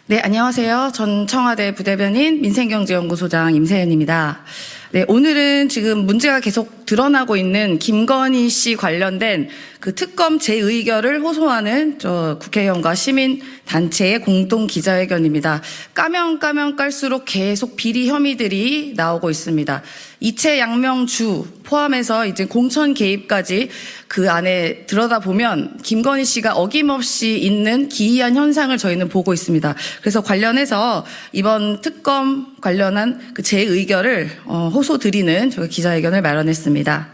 네, 안녕하세요. 전 청와대 부대변인 민생경제연구소장 임세은입니다. 네, 오늘은 지금 문제가 계속 드러나고 있는 김건희 씨 관련된 그 특검 재의결을 호소하는 국회의원과 시민단체의 공동 기자회견입니다. 까면 깔수록 계속 비리 혐의들이 나오고 있습니다. 이채 양명주 포함해서 이제 공천 개입까지 그 안에 들여다보면 김건희 씨가 어김없이 있는 기이한 현상을 저희는 보고 있습니다. 그래서 관련해서 이번 특검 관련한 그 재의결을 호소 드리는 저희 기자회견을 마련했습니다.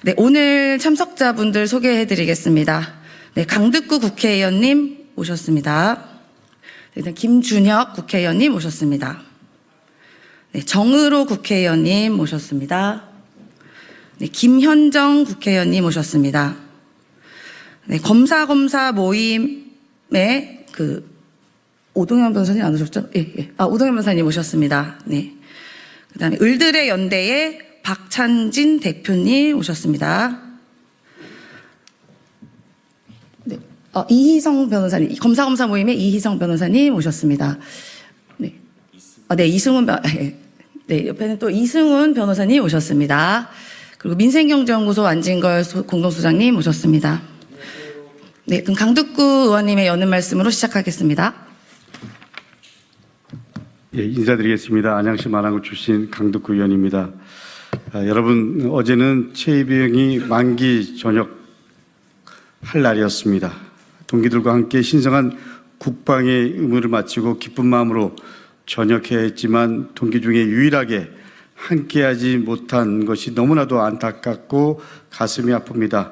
네, 오늘 참석자분들 소개해드리겠습니다. 네, 강득구 국회의원님 오셨습니다. 네, 김준혁 국회의원님 오셨습니다. 네, 정의로 국회의원님 오셨습니다. 네, 김현정 국회의원님 오셨습니다. 네, 검사 모임에 오동현 변호사님 안 오셨죠? 예. 오동현 변호사님 오셨습니다. 네. 그 다음에 을들의 연대의 박찬진 대표님 오셨습니다. 네. 이희성 변호사님, 검사 모임의 이희성 변호사님 오셨습니다. 네. 네, 이승훈 네, 옆에는 또 이승훈 변호사님 오셨습니다. 그리고 민생경제연구소 안진걸 공동소장님 오셨습니다. 네, 그럼 강득구 의원님의 여는 말씀으로 시작하겠습니다. 예, 인사드리겠습니다. 안양시 마랑구 출신 강득구 의원입니다. 여러분, 어제는 최이병이 만기 전역할 날이었습니다. 동기들과 함께 신성한 국방의 의무를 마치고 기쁜 마음으로 전역해야 했지만 동기 중에 유일하게 함께하지 못한 것이 너무나도 안타깝고 가슴이 아픕니다.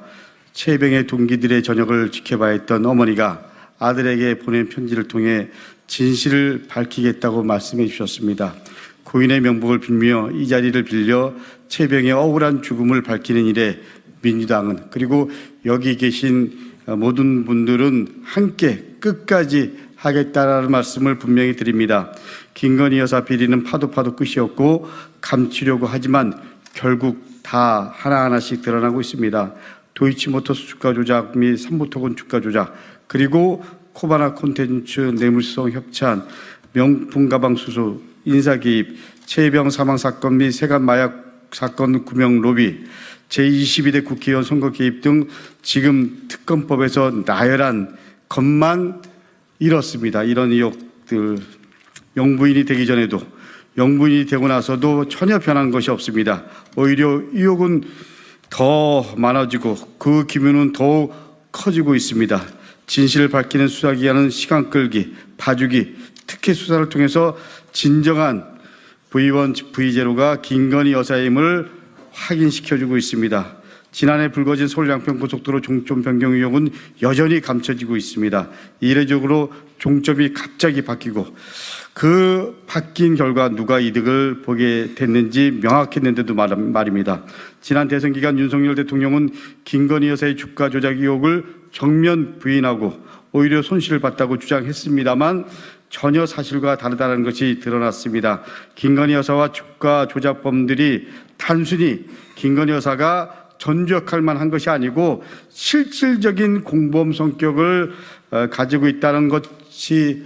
최이병의 동기들의 전역을 지켜봐야 했던 어머니가 아들에게 보낸 편지를 통해 진실을 밝히겠다고 말씀해 주셨습니다. 고인의 명복을 빌며 이 자리를 빌려 최병의 억울한 죽음을 밝히는 일에 민주당은, 그리고 여기 계신 모든 분들은 함께 끝까지 하겠다라는 말씀을 분명히 드립니다. 김건희 여사 비리는 파도 끝이 없고 감추려고 하지만 결국 다 하나하나씩 드러나고 있습니다. 도이치모터스 주가 조작 및 삼부토건 주가 조작, 그리고 코바나 콘텐츠 뇌물성 협찬, 명품 가방 수수, 인사 개입, 최이병 사망 사건 및 세관 마약 사건 구명 로비, 제22대 국회의원 선거 개입 등 지금 특검법에서 나열한 것만 이렇습니다. 이런 의혹들, 영부인이 되기 전에도, 영부인이 되고 나서도 전혀 변한 것이 없습니다. 오히려 의혹은 더 많아지고 그 기면은 더욱 커지고 있습니다. 진실을 밝히는 수사기관은 시간 끌기, 봐주기, 특혜 수사를 통해서 진정한 V1, V0가 김건희 여사의 힘을 확인시켜주고 있습니다. 지난해 불거진 서울 양평 고속도로 종점 변경 의혹은 여전히 감춰지고 있습니다. 이례적으로 종점이 갑자기 바뀌고 그 바뀐 결과 누가 이득을 보게 됐는지 명확했는데도 말입니다. 지난 대선 기간 윤석열 대통령은 김건희 여사의 주가 조작 의혹을 정면 부인하고 오히려 손실을 봤다고 주장했습니다만 전혀 사실과 다르다는 것이 드러났습니다. 김건희 여사와 주가 조작범들이 단순히 김건희 여사가 전적할 만한 것이 아니고 실질적인 공범 성격을 가지고 있다는 것이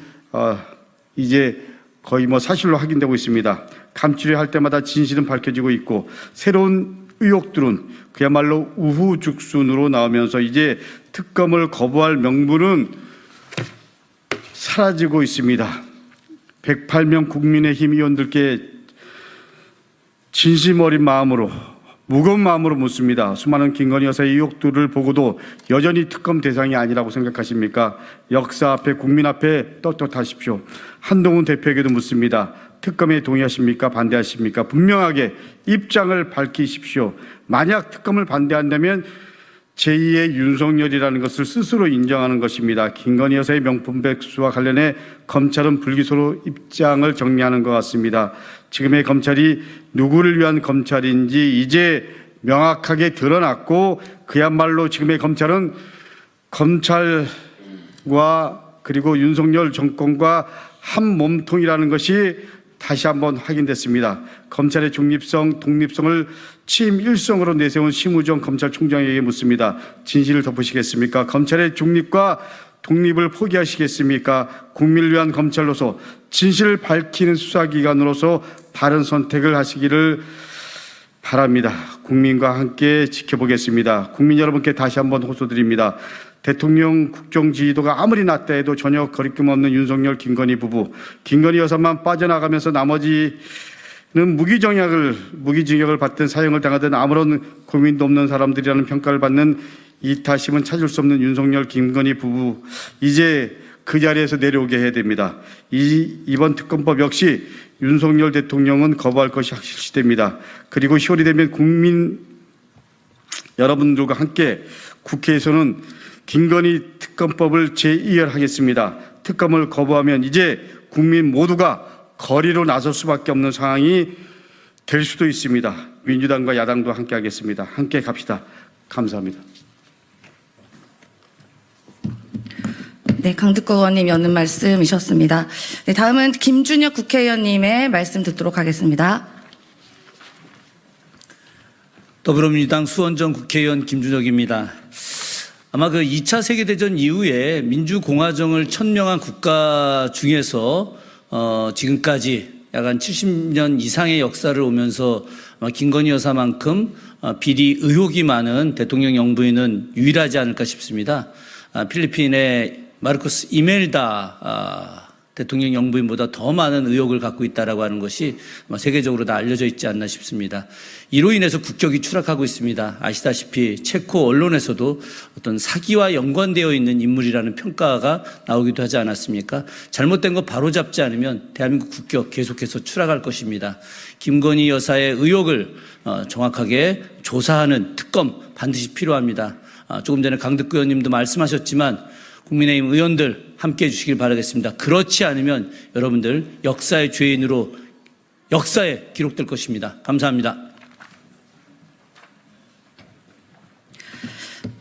이제 거의 사실로 확인되고 있습니다. 감추려 할 때마다 진실은 밝혀지고 있고 새로운 의혹들은 그야말로 우후죽순으로 나오면서 이제 특검을 거부할 명분은 사라지고 있습니다. 108명 국민의힘 의원들께 진심 어린 마음으로, 무거운 마음으로 묻습니다. 수많은 김건희 여사의 의혹들을 보고도 여전히 특검 대상이 아니라고 생각하십니까? 역사 앞에, 국민 앞에 떳떳하십시오. 한동훈 대표에게도 묻습니다. 특검에 동의하십니까? 반대하십니까? 분명하게 입장을 밝히십시오. 만약 특검을 반대한다면 제2의 윤석열이라는 것을 스스로 인정하는 것입니다. 김건희 여사의 명품 백수와 관련해 검찰은 불기소로 입장을 정리하는 것 같습니다. 지금의 검찰이 누구를 위한 검찰인지 이제 명확하게 드러났고 그야말로 지금의 검찰은 검찰과 그리고 윤석열 정권과 한 몸통이라는 것이 다시 한번 확인됐습니다. 검찰의 중립성, 독립성을 취임 일성으로 내세운 심우정 검찰총장에게 묻습니다. 진실을 덮으시겠습니까? 검찰의 중립과 독립을 포기하시겠습니까? 국민을 위한 검찰로서 진실을 밝히는 수사기관으로서 바른 선택을 하시기를 바랍니다. 국민과 함께 지켜보겠습니다. 국민 여러분께 다시 한번 호소드립니다. 대통령 국정 지지도가 아무리 낮다 해도 전혀 거리낌 없는 윤석열, 김건희 부부. 김건희 여사만 빠져나가면서 나머지는 무기징역을 받든 사형을 당하든 아무런 고민도 없는 사람들이라는 평가를 받는 이타심은 찾을 수 없는 윤석열, 김건희 부부. 이제 그 자리에서 내려오게 해야 됩니다. 이번 특검법 역시 윤석열 대통령은 거부할 것이 확실시됩니다. 그리고 10월이 되면 국민 여러분들과 함께 국회에서는 김건희 특검법을 재의결하겠습니다. 특검을 거부하면 이제 국민 모두가 거리로 나설 수밖에 없는 상황이 될 수도 있습니다. 민주당과 야당도 함께 하겠습니다. 함께 갑시다. 감사합니다. 네, 강득구 의원님 여는 말씀이셨습니다. 네, 다음은 김준혁 국회의원님의 말씀 듣도록 하겠습니다. 더불어민주당 수원전 국회의원 김준혁입니다. 아마 그 2차 세계대전 이후에 민주공화정을 천명한 국가 중에서 지금까지 약 한 70년 이상의 역사를 오면서 아마 김건희 여사만큼 비리 의혹이 많은 대통령 영부인은 유일하지 않을까 싶습니다. 필리핀의 마르코스 이멜다 대통령 영부인보다 더 많은 의혹을 갖고 있다라고 하는 것이 아마 세계적으로 다 알려져 있지 않나 싶습니다. 이로 인해서 국격이 추락하고 있습니다. 아시다시피 체코 언론에서도 어떤 사기와 연관되어 있는 인물이라는 평가가 나오기도 하지 않았습니까? 잘못된 거 바로잡지 않으면 대한민국 국격 계속해서 추락할 것입니다. 김건희 여사의 의혹을 정확하게 조사하는 특검 반드시 필요합니다. 조금 전에 강득구 의원님도 말씀하셨지만 국민의힘 의원들 함께해 주시길 바라겠습니다. 그렇지 않으면 여러분들 역사의 죄인으로 역사에 기록될 것입니다. 감사합니다.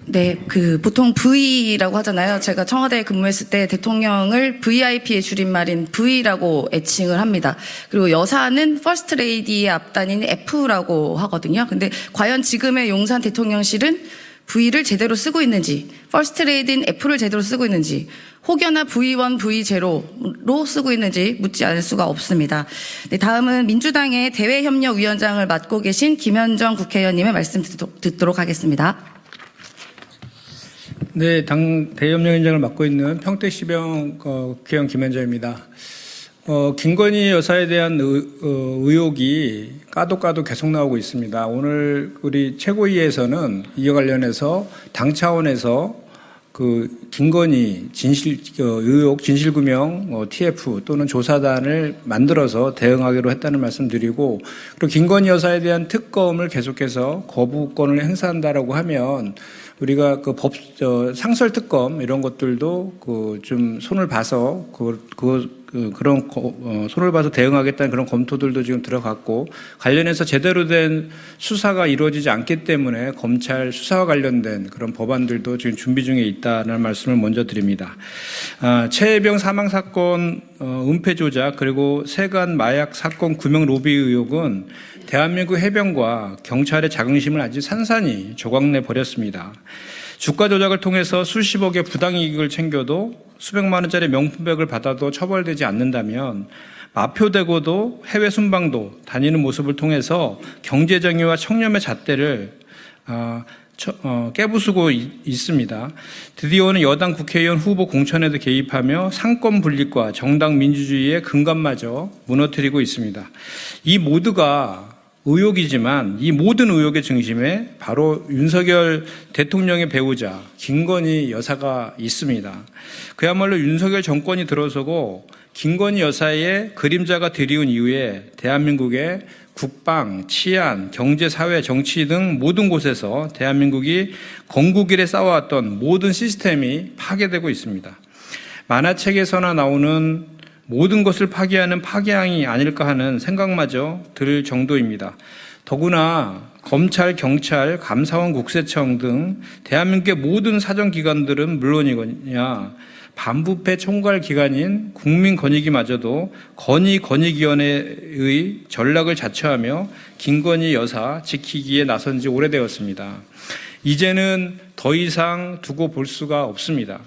네, 보통 V라고 하잖아요. 제가 청와대에 근무했을 때 대통령을 VIP의 줄임말인 V라고 애칭을 합니다. 그리고 여사는 퍼스트 레이디의 앞단인 F라고 하거든요. 근데 과연 지금의 용산 대통령실은 V를 제대로 쓰고 있는지, 퍼스트 레이디인 F를 제대로 쓰고 있는지, 혹여나 V1, V0로 쓰고 있는지 묻지 않을 수가 없습니다. 네, 다음은 민주당의 대외협력위원장을 맡고 계신 김현정 국회의원님의 말씀 듣도록 하겠습니다. 네, 당 대외협력위원장을 맡고 있는 평택시병 국회의원 김현정입니다. 김건희 여사에 대한 의혹이 까도 계속 나오고 있습니다. 오늘 우리 최고위에서는 이와 관련해서 당 차원에서 김건희 의혹 진실규명 TF 또는 조사단을 만들어서 대응하기로 했다는 말씀드리고, 그리고 김건희 여사에 대한 특검을 계속해서 거부권을 행사한다라고 하면 우리가 상설 특검 이런 것들도 좀 손을 봐서 그런 손을 봐서 대응하겠다는 그런 검토들도 지금 들어갔고, 관련해서 제대로 된 수사가 이루어지지 않기 때문에 검찰 수사와 관련된 그런 법안들도 지금 준비 중에 있다는 말씀을 먼저 드립니다. 최혜병 사망 사건 은폐 조작 그리고 세관 마약 사건 구명 로비 의혹은 대한민국 해병과 경찰의 자긍심을 아주 산산이 조각내 버렸습니다. 주가 조작을 통해서 수십억의 부당이익을 챙겨도 수백만 원짜리 명품백을 받아도 처벌되지 않는다면 마표되고도 해외 순방도 다니는 모습을 통해서 경제정의와 청렴의 잣대를 깨부수고 있습니다. 드디어는 여당 국회의원 후보 공천에도 개입하며 상권 분립과 정당 민주주의의 근간마저 무너뜨리고 있습니다. 이 모두가 의혹이지만 이 모든 의혹의 중심에 바로 윤석열 대통령의 배우자 김건희 여사가 있습니다. 그야말로 윤석열 정권이 들어서고 김건희 여사의 그림자가 드리운 이후에 대한민국의 국방, 치안, 경제, 사회, 정치 등 모든 곳에서 대한민국이 건국일에 쌓아왔던 모든 시스템이 파괴되고 있습니다. 만화책에서나 나오는 모든 것을 파괴하는 파괴왕이 아닐까 하는 생각마저 들 정도입니다. 더구나 검찰, 경찰, 감사원, 국세청 등 대한민국의 모든 사정기관들은 물론이거냐 반부패 총괄 기관인 국민권익위마저도 권익위원회의 전락을 자처하며 김건희 여사 지키기에 나선 지 오래되었습니다. 이제는 더 이상 두고 볼 수가 없습니다.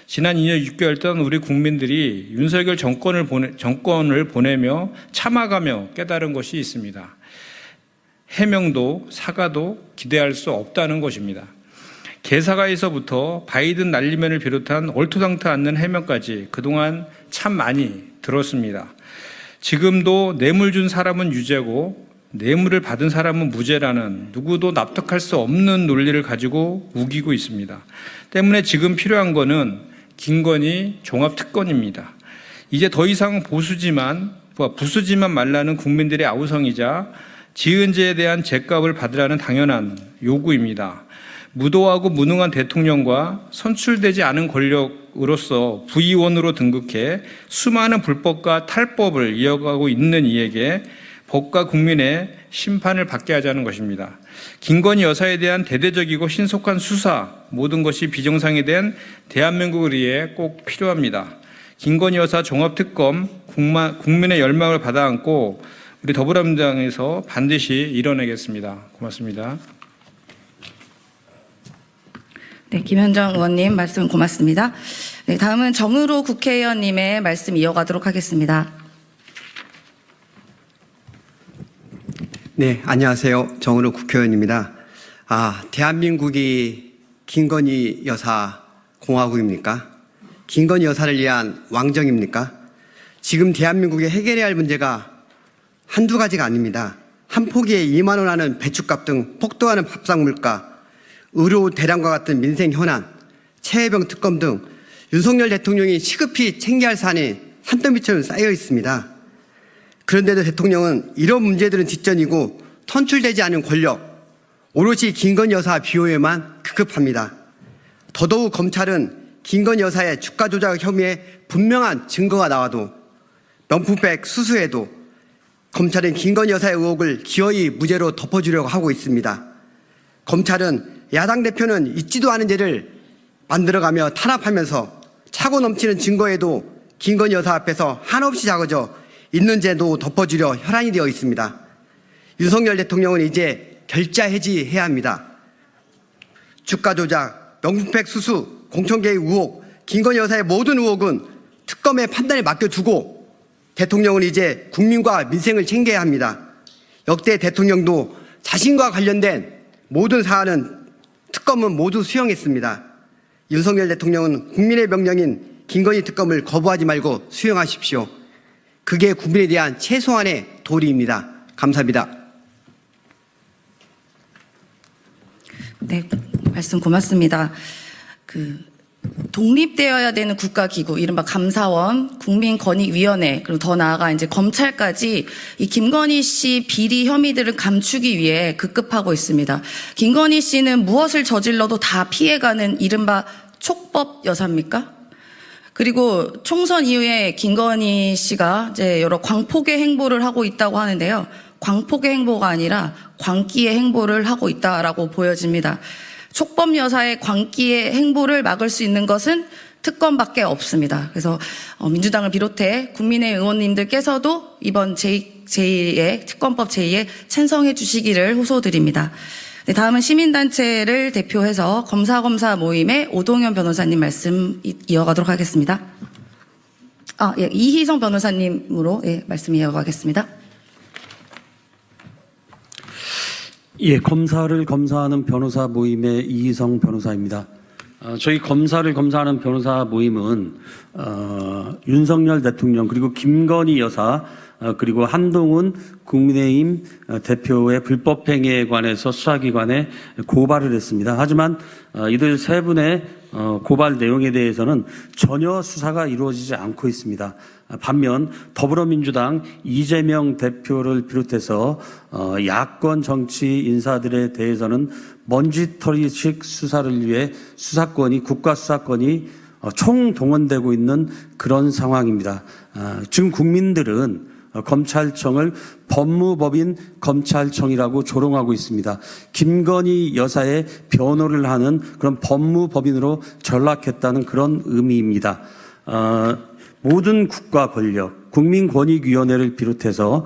지난 2년 6개월 동안 우리 국민들이 윤석열 정권을 보내며 참아가며 깨달은 것이 있습니다. 해명도 사과도 기대할 수 없다는 것입니다. 개사가에서부터 바이든 날리면을 비롯한 얼토당토 않는 해명까지 그동안 참 많이 들었습니다. 지금도 뇌물 준 사람은 유죄고 뇌물을 받은 사람은 무죄라는 누구도 납득할 수 없는 논리를 가지고 우기고 있습니다. 때문에 지금 필요한 거는 김건희 종합특검입니다. 이제 더 이상 부수지만 말라는 국민들의 아우성이자 지은 죄에 대한 죄값을 받으라는 당연한 요구입니다. 무도하고 무능한 대통령과 선출되지 않은 권력으로서 부의원으로 등극해 수많은 불법과 탈법을 이어가고 있는 이에게 법과 국민의 심판을 받게 하자는 것입니다. 김건희 여사에 대한 대대적이고 신속한 수사, 모든 것이 비정상에 대한 대한민국을 위해 꼭 필요합니다. 김건희 여사 종합특검, 국민의 열망을 받아안고 우리 더불어민주당에서 반드시 이뤄내겠습니다. 고맙습니다. 네, 김현정 의원님 말씀 고맙습니다. 네, 다음은 정의로 국회의원님의 말씀 이어가도록 하겠습니다. 네, 안녕하세요. 정은호 국회의원입니다. 대한민국이 김건희 여사 공화국입니까? 김건희 여사를 위한 왕정입니까? 지금 대한민국에 해결해야 할 문제가 한두 가지가 아닙니다. 한 포기에 2만 원 하는 배춧값 등 폭등하는 밥상물가, 의료 대란과 같은 민생 현안, 최혜병 특검 등 윤석열 대통령이 시급히 챙겨야 할 사안이 산더미처럼 쌓여 있습니다. 그런데도 대통령은 이런 문제들은 뒷전이고 선출되지 않은 권력, 오롯이 김건희 여사 비호에만 급급합니다. 더더욱 검찰은 김건희 여사의 주가 조작 혐의에 분명한 증거가 나와도 명품백 수수에도 검찰은 김건희 여사의 의혹을 기어이 무죄로 덮어주려고 하고 있습니다. 검찰은 야당 대표는 있지도 않은 죄를 만들어가며 탄압하면서 차고 넘치는 증거에도 김건희 여사 앞에서 한없이 작아져 있는 죄도 덮어주려 혈안이 되어 있습니다. 윤석열 대통령은 이제 결자 해지해야 합니다. 주가 조작, 명품백 수수, 공천개입 의혹, 김건희 여사의 모든 의혹은 특검의 판단에 맡겨두고 대통령은 이제 국민과 민생을 챙겨야 합니다. 역대 대통령도 자신과 관련된 모든 사안은 특검은 모두 수용했습니다. 윤석열 대통령은 국민의 명령인 김건희 특검을 거부하지 말고 수용하십시오. 그게 국민에 대한 최소한의 도리입니다. 감사합니다. 네, 말씀 고맙습니다. 독립되어야 되는 국가기구, 이른바 감사원, 국민권익위원회, 그리고 더 나아가 이제 검찰까지 이 김건희 씨 비리 혐의들을 감추기 위해 급급하고 있습니다. 김건희 씨는 무엇을 저질러도 다 피해가는 이른바 촉법 여사입니까? 그리고 총선 이후에 김건희 씨가 이제 여러 광폭의 행보를 하고 있다고 하는데요. 광폭의 행보가 아니라 광기의 행보를 하고 있다라고 보여집니다. 촉법 여사의 광기의 행보를 막을 수 있는 것은 특검밖에 없습니다. 그래서 민주당을 비롯해 국민의 의원님들께서도 이번 제2의 특검법 제2에 찬성해 주시기를 호소드립니다. 네, 다음은 시민단체를 대표해서 검사 모임의 오동현 변호사님 말씀 이어가도록 하겠습니다. 예, 이희성 변호사님으로 말씀 이어가겠습니다. 예, 검사를 검사하는 변호사 모임의 이희성 변호사입니다. 저희 검사를 검사하는 변호사 모임은 윤석열 대통령 그리고 김건희 여사 그리고 한동훈 국민의힘 대표의 불법 행위에 관해서 수사기관에 고발을 했습니다. 하지만 이들 세 분의 고발 내용에 대해서는 전혀 수사가 이루어지지 않고 있습니다. 반면 더불어민주당 이재명 대표를 비롯해서 야권 정치 인사들에 대해서는 먼지털이식 수사를 위해 국가수사권이 총동원되고 있는 그런 상황입니다. 지금 국민들은 검찰청을 법무법인 검찰청이라고 조롱하고 있습니다. 김건희 여사의 변호를 하는 그런 법무법인으로 전락했다는 그런 의미입니다. 모든 국가 권력, 국민권익위원회를 비롯해서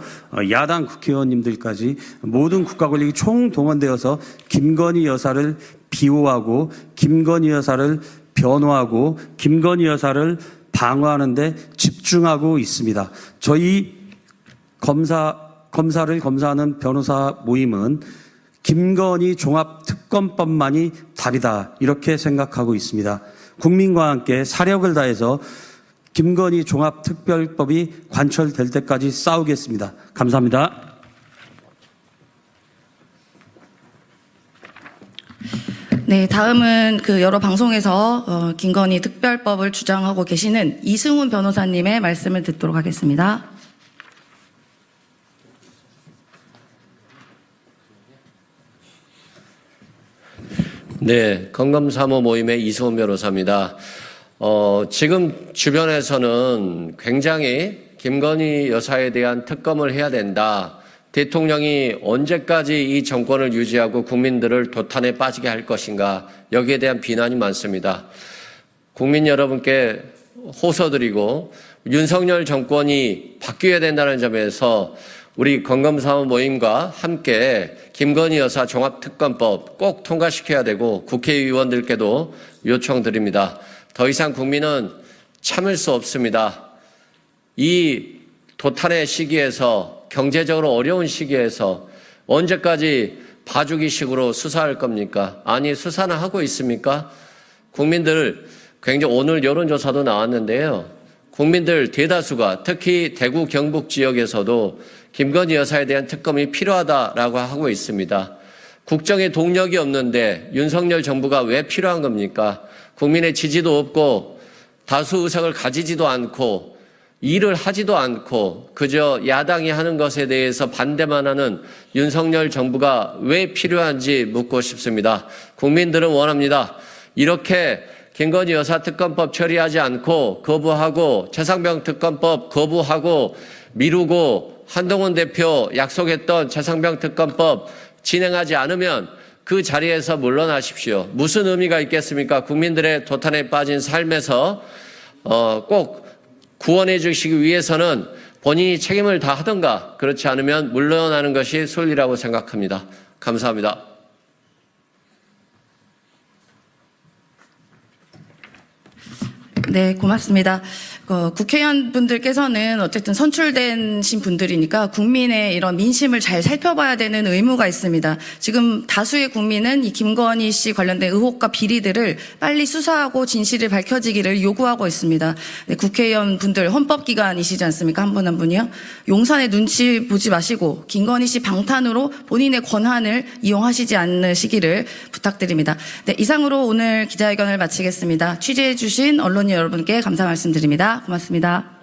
야당 국회의원님들까지 모든 국가 권력이 총동원되어서 김건희 여사를 비호하고 김건희 여사를 변호하고 김건희 여사를 방어하는 데 집중하고 있습니다. 저희 검사를 검사하는 변호사 모임은 김건희 종합특검법만이 답이다, 이렇게 생각하고 있습니다. 국민과 함께 사력을 다해서 김건희 종합특별법이 관철될 때까지 싸우겠습니다. 감사합니다. 네, 다음은 여러 방송에서 김건희 특별법을 주장하고 계시는 이승훈 변호사님의 말씀을 듣도록 하겠습니다. 네, 건검사모 모임의 이승훈 변호사입니다. 지금 주변에서는 굉장히 김건희 여사에 대한 특검을 해야 된다. 대통령이 언제까지 이 정권을 유지하고 국민들을 도탄에 빠지게 할 것인가, 여기에 대한 비난이 많습니다. 국민 여러분께 호소드리고 윤석열 정권이 바뀌어야 된다는 점에서 우리 건검사모 모임과 함께 김건희 여사 종합특검법 꼭 통과시켜야 되고 국회의원들께도 요청드립니다. 더 이상 국민은 참을 수 없습니다. 이 도탄의 시기에서, 경제적으로 어려운 시기에서 언제까지 봐주기식으로 수사할 겁니까? 아니, 수사는 하고 있습니까? 국민들, 굉장히 오늘 여론조사도 나왔는데요. 국민들 대다수가 특히 대구 경북 지역에서도 김건희 여사에 대한 특검이 필요하다라고 하고 있습니다. 국정에 동력이 없는데 윤석열 정부가 왜 필요한 겁니까? 국민의 지지도 없고 다수 의석을 가지지도 않고 일을 하지도 않고 그저 야당이 하는 것에 대해서 반대만 하는 윤석열 정부가 왜 필요한지 묻고 싶습니다. 국민들은 원합니다. 이렇게 김건희 여사 특검법 처리하지 않고 거부하고 최상병 특검법 거부하고 미루고 한동훈 대표 약속했던 최상병 특검법 진행하지 않으면 그 자리에서 물러나십시오. 무슨 의미가 있겠습니까? 국민들의 도탄에 빠진 삶에서 꼭 구원해 주시기 위해서는 본인이 책임을 다하든가, 그렇지 않으면 물러나는 것이 순리라고 생각합니다. 감사합니다. 네, 고맙습니다. 국회의원분들께서는 어쨌든 선출된 분들이니까 국민의 이런 민심을 잘 살펴봐야 되는 의무가 있습니다. 지금 다수의 국민은 이 김건희 씨 관련된 의혹과 비리들을 빨리 수사하고 진실이 밝혀지기를 요구하고 있습니다. 네, 국회의원분들 헌법기관이시지 않습니까? 한 분 한 분이요. 용산의 눈치 보지 마시고 김건희 씨 방탄으로 본인의 권한을 이용하시지 않으시기를 부탁드립니다. 네, 이상으로 오늘 기자회견을 마치겠습니다. 취재해 주신 언론인 여러분께 감사 말씀드립니다. 고맙습니다.